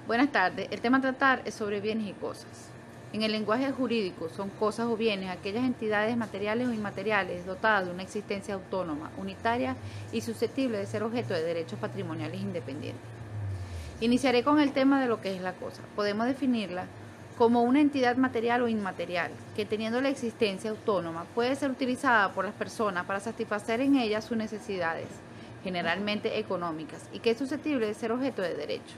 Buenas tardes. El tema a tratar es sobre bienes y cosas. En el lenguaje jurídico son cosas o bienes aquellas entidades materiales o inmateriales dotadas de una existencia autónoma, unitaria y susceptible de ser objeto de derechos patrimoniales independientes. Iniciaré con el tema de lo que es la cosa. Podemos definirla como una entidad material o inmaterial que, teniendo la existencia autónoma, puede ser utilizada por las personas para satisfacer en ellas sus necesidades, generalmente económicas, y que es susceptible de ser objeto de derecho.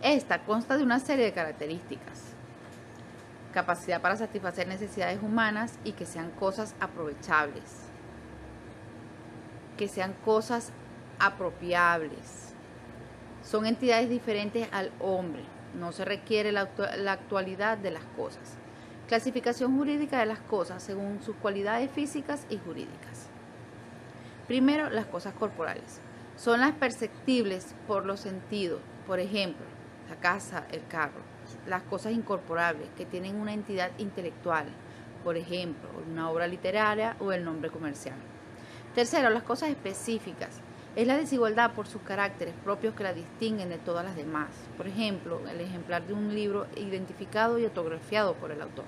Esta consta de una serie de características: capacidad para satisfacer necesidades humanas y que sean cosas aprovechables, que sean cosas apropiables. Son entidades diferentes al hombre, no se requiere la actualidad de las cosas. Clasificación jurídica de las cosas según sus cualidades físicas y jurídicas. Primero, las cosas corporales. Son las perceptibles por los sentidos, por ejemplo, la casa, el carro. Las cosas incorporables, que tienen una entidad intelectual, por ejemplo, una obra literaria o el nombre comercial. Tercero, las cosas específicas. Es la desigualdad por sus caracteres propios que la distinguen de todas las demás. Por ejemplo, el ejemplar de un libro identificado y autografiado por el autor.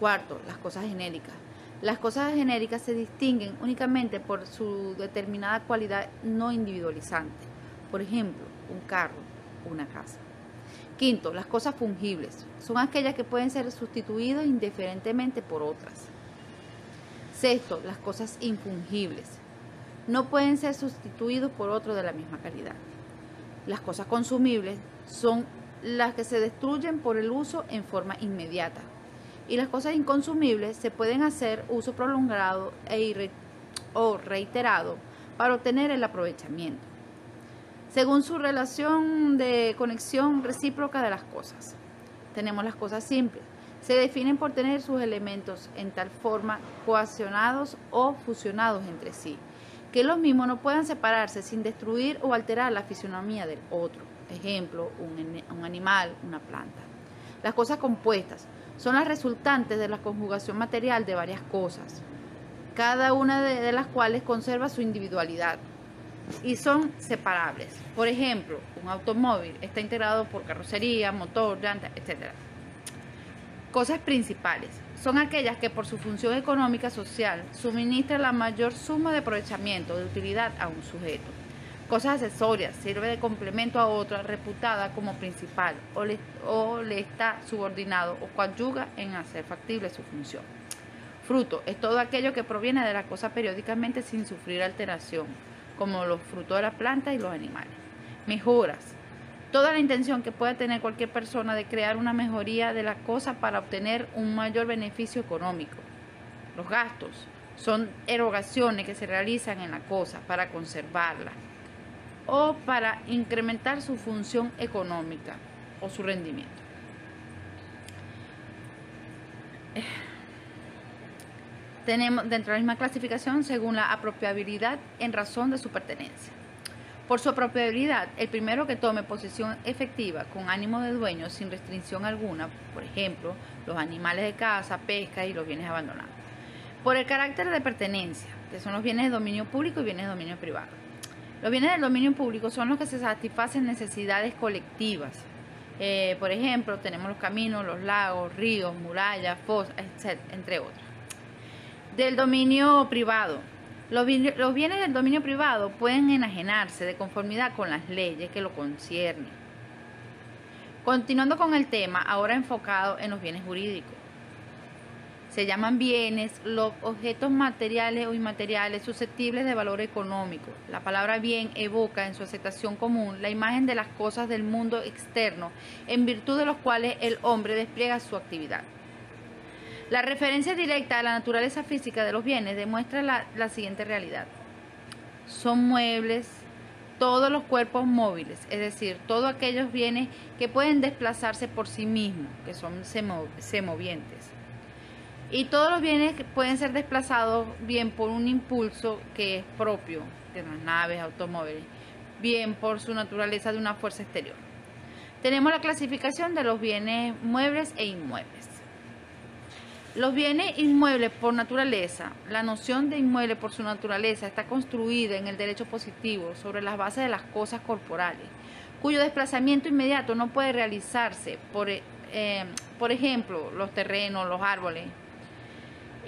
Cuarto, las cosas genéricas. Las cosas genéricas se distinguen únicamente por su determinada cualidad no individualizante. Por ejemplo, un carro, una casa. Quinto, las cosas fungibles. Son aquellas que pueden ser sustituidas indiferentemente por otras. Sexto, las cosas infungibles. No pueden ser sustituidos por otro de la misma calidad. Las cosas consumibles son las que se destruyen por el uso en forma inmediata. Y las cosas inconsumibles se pueden hacer uso prolongado o reiterado para obtener el aprovechamiento, según su relación de conexión recíproca de las cosas. Tenemos las cosas simples. Se definen por tener sus elementos en tal forma coaccionados o fusionados entre sí, que los mismos no puedan separarse sin destruir o alterar la fisonomía del otro. Ejemplo, un animal, una planta. Las cosas compuestas son las resultantes de la conjugación material de varias cosas, cada una de las cuales conserva su individualidad y son separables. Por ejemplo, un automóvil está integrado por carrocería, motor, llanta, etc. Cosas principales son aquellas que por su función económica social suministran la mayor suma de aprovechamiento, de utilidad a un sujeto. Cosas accesorias sirve de complemento a otra reputada como principal o le está subordinado o coadyuva en hacer factible su función. Fruto es todo aquello que proviene de la cosa periódicamente sin sufrir alteración, como los frutos de la planta y los animales. Mejoras. Toda la intención que pueda tener cualquier persona de crear una mejoría de la cosa para obtener un mayor beneficio económico. Los gastos son erogaciones que se realizan en la cosa para conservarla o para incrementar su función económica o su rendimiento. Tenemos dentro de la misma clasificación según la apropiabilidad en razón de su pertenencia. Por su apropiabilidad, el primero que tome posesión efectiva con ánimo de dueño sin restricción alguna, por ejemplo, los animales de caza, pesca y los bienes abandonados. Por el carácter de pertenencia, que son los bienes de dominio público y bienes de dominio privado. Los bienes del dominio público son los que se satisfacen necesidades colectivas. Por ejemplo, tenemos los caminos, los lagos, ríos, murallas, fosas, etc., entre otros. Del dominio privado. Los bienes del dominio privado pueden enajenarse de conformidad con las leyes que lo conciernen. Continuando con el tema, ahora enfocado en los bienes jurídicos. Se llaman bienes los objetos materiales o inmateriales susceptibles de valor económico. La palabra bien evoca en su aceptación común la imagen de las cosas del mundo externo, en virtud de los cuales el hombre despliega su actividad. La referencia directa a la naturaleza física de los bienes demuestra la siguiente realidad. Son muebles todos los cuerpos móviles, es decir, todos aquellos bienes que pueden desplazarse por sí mismos, que son semovientes. Y todos los bienes que pueden ser desplazados bien por un impulso que es propio de las naves, automóviles, bien por su naturaleza de una fuerza exterior. Tenemos la clasificación de los bienes muebles e inmuebles. Los bienes inmuebles por naturaleza, la noción de inmueble por su naturaleza está construida en el derecho positivo sobre las bases de las cosas corporales, cuyo desplazamiento inmediato no puede realizarse, por ejemplo, los terrenos, los árboles.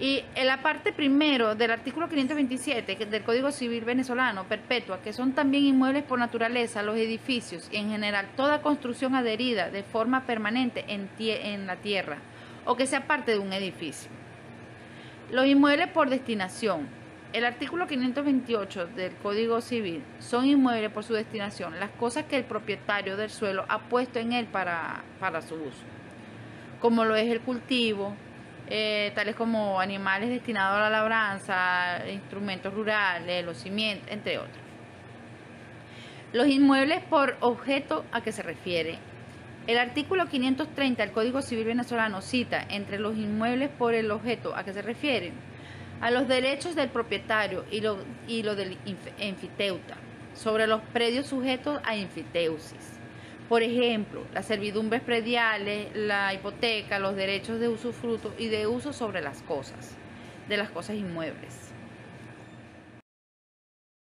Y en la parte primero del artículo 527 del Código Civil venezolano perpetúa que son también inmuebles por naturaleza los edificios y en general toda construcción adherida de forma permanente en la tierra o que sea parte de un edificio. Los inmuebles por destinación. El artículo 528 del Código Civil son inmuebles por su destinación, las cosas que el propietario del suelo ha puesto en él para su uso, como lo es el cultivo, tales como animales destinados a la labranza, instrumentos rurales, los cimientos, entre otros. Los inmuebles por objeto a que se refiere. El artículo 530 del Código Civil venezolano cita entre los inmuebles por el objeto a que se refieren a los derechos del propietario y lo del enfiteuta sobre los predios sujetos a enfiteusis. Por ejemplo, las servidumbres prediales, la hipoteca, los derechos de usufructo y de uso sobre las cosas, de las cosas inmuebles.